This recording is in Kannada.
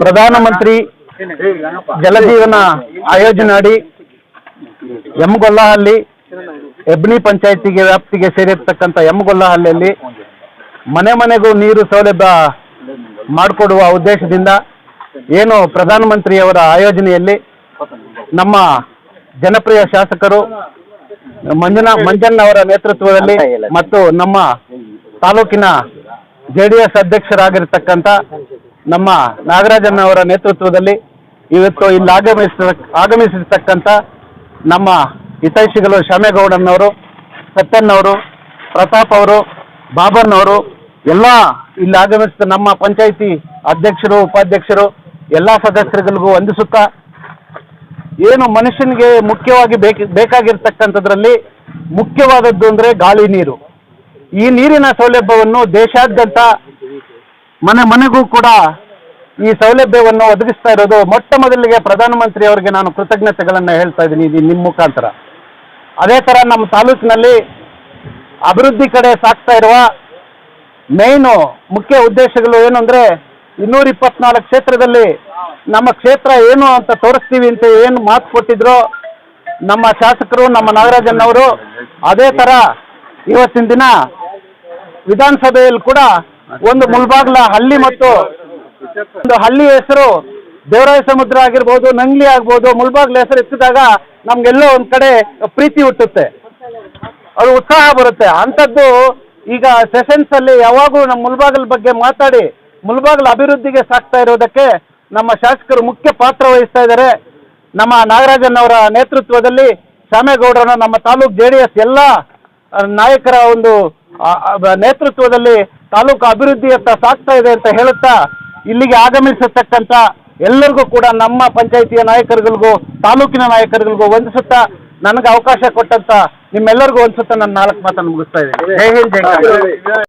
ಪ್ರಧಾನಮಂತ್ರಿ ಜಲಜೀವನ ಆಯೋಜನೆ ಅಡಿ ಯಮಗೊಲ್ಲಹಳ್ಳಿ ಹೆಬ್ನಿ ಪಂಚಾಯತಿಗೆ ವ್ಯಾಪ್ತಿಗೆ ಸೇರಿರ್ತಕ್ಕಂಥ ಯಮಗೊಲ್ಲಹಳ್ಳಿಯಲ್ಲಿ ಮನೆ ಮನೆಗೂ ನೀರು ಸೌಲಭ್ಯ ಮಾಡಿಕೊಡುವ ಉದ್ದೇಶದಿಂದ ಏನು ಪ್ರಧಾನಮಂತ್ರಿಯವರ ಆಯೋಜನೆಯಲ್ಲಿ ನಮ್ಮ ಜನಪ್ರಿಯ ಶಾಸಕರು ಮಂಜಣ್ಣವರ ನೇತೃತ್ವದಲ್ಲಿ ಮತ್ತು ನಮ್ಮ ತಾಲೂಕಿನ JDS ಅಧ್ಯಕ್ಷರಾಗಿರ್ತಕ್ಕಂಥ ನಮ್ಮ ನಾಗರಾಜಣ್ಣವರ ನೇತೃತ್ವದಲ್ಲಿ ಇವತ್ತು ಇಲ್ಲಿ ಆಗಮಿಸಿರ್ತಕ್ಕಂಥ ನಮ್ಮ ಹಿತೈಷಿಗಳು ಶಾಮೇಗೌಡನವರು, ಸತ್ಯನ್ನವರು, ಪ್ರತಾಪ್ ಅವರು, ಬಾಬಣ್ಣವರು ಎಲ್ಲ ಇಲ್ಲಿ ಆಗಮಿಸಿದ ನಮ್ಮ ಪಂಚಾಯಿತಿ ಅಧ್ಯಕ್ಷರು, ಉಪಾಧ್ಯಕ್ಷರು ಎಲ್ಲ ಸದಸ್ಯರಿಗಳಿಗೂ ವಂದಿಸುತ್ತಾ, ಏನು ಮನುಷ್ಯನಿಗೆ ಮುಖ್ಯವಾಗಿ ಬೇಕಾಗಿರ್ತಕ್ಕಂಥದ್ರಲ್ಲಿ ಮುಖ್ಯವಾದದ್ದು ಅಂದರೆ ಗಾಳಿ ನೀರು. ಈ ನೀರಿನ ಸೌಲಭ್ಯವನ್ನು ದೇಶಾದ್ಯಂತ ಮನೆ ಮನೆಗೂ ಕೂಡ ಈ ಸೌಲಭ್ಯವನ್ನು ಒದಗಿಸ್ತಾ ಇರೋದು ಮೊಟ್ಟ ಮೊದಲಿಗೆ ಪ್ರಧಾನಮಂತ್ರಿ ಅವರಿಗೆ ನಾನು ಕೃತಜ್ಞತೆಗಳನ್ನು ಹೇಳ್ತಾ ಇದ್ದೀನಿ ನಿಮ್ಮ ಮುಖಾಂತರ. ಅದೇ ಥರ ನಮ್ಮ ತಾಲೂಕಿನಲ್ಲಿ ಅಭಿವೃದ್ಧಿ ಕಡೆ ಸಾಗ್ತಾ ಇರುವ ಮೇಯ್ನು ಮುಖ್ಯ ಉದ್ದೇಶಗಳು ಏನು ಅಂದರೆ 224 ಕ್ಷೇತ್ರದಲ್ಲಿ ನಮ್ಮ ಕ್ಷೇತ್ರ ಏನು ಅಂತ ತೋರಿಸ್ತೀವಿ ಅಂತ ಏನು ಮಾತು ಕೊಟ್ಟಿದ್ರು ನಮ್ಮ ಶಾಸಕರು, ನಮ್ಮ ನಾಗರಾಜಣ್ಣವರು, ಅದೇ ಥರ ಇವತ್ತಿನ ದಿನ ವಿಧಾನಸಭೆಯಲ್ಲಿ ಕೂಡ ಒಂದು ಮುಳಬಾಗ್ಲ ಹಳ್ಳಿ ಮತ್ತು ಒಂದು ಹಳ್ಳಿ ಹೆಸರು ದೇವರಾಯ ಸಮುದ್ರ ಆಗಿರ್ಬೋದು, ನಂಗ್ಲಿ ಆಗ್ಬೋದು, ಮುಳಬಾಗ್ಲ ಹೆಸರು ಎತ್ತಿದಾಗ ನಮಗೆಲ್ಲೋ ಒಂದು ಕಡೆ ಪ್ರೀತಿ ಹುಟ್ಟುತ್ತೆ, ಅದು ಉತ್ಸಾಹ ಬರುತ್ತೆ. ಅಂಥದ್ದು ಈಗ ಸೆಷನ್ಸಲ್ಲಿ ಯಾವಾಗೂ ನಮ್ಮ ಮುಳಬಾಗ್ಲ ಬಗ್ಗೆ ಮಾತಾಡಿ ಮುಳಬಾಗ್ಲ ಅಭಿವೃದ್ಧಿಗೆ ಸಾಕ್ತಾ ಇರೋದಕ್ಕೆ ನಮ್ಮ ಶಾಸಕರು ಮುಖ್ಯ ಪಾತ್ರ ವಹಿಸ್ತಾ ಇದ್ದಾರೆ. ನಮ್ಮ ನಾಗರಾಜಣ್ಣವರ ನೇತೃತ್ವದಲ್ಲಿ ಶಾಮೇಗೌಡರನ್ನ ನಮ್ಮ ತಾಲೂಕು JDS ಎಲ್ಲ ನಾಯಕರ ಒಂದು ನೇತೃತ್ವದಲ್ಲಿ ತಾಲೂಕು ಅಭಿವೃದ್ಧಿಯತ್ತ ಸಾಗ್ತಾ ಇದೆ ಅಂತ ಹೇಳುತ್ತಾ, ಇಲ್ಲಿಗೆ ಆಗಮಿಸತಕ್ಕಂಥ ಎಲ್ಲರಿಗೂ ಕೂಡ ನಮ್ಮ ಪಂಚಾಯಿತಿಯ ನಾಯಕರುಗಳಿಗೂ ತಾಲೂಕಿನ ನಾಯಕರುಗಳಿಗೂ ವಂದಿಸುತ್ತಾ, ನನಗೆ ಅವಕಾಶ ಕೊಟ್ಟಂತ ನಿಮ್ಮೆಲ್ಲರಿಗೂ ವಂದಿಸುತ್ತಾ ನನ್ನ 4 ಮಾತನ್ನು ಮುಗಿಸ್ತಾ ಇದ್ದೀನಿ. ಜೈ ಹಿಂದ್, ಜೈ ಕರ್ನಾಟಕ.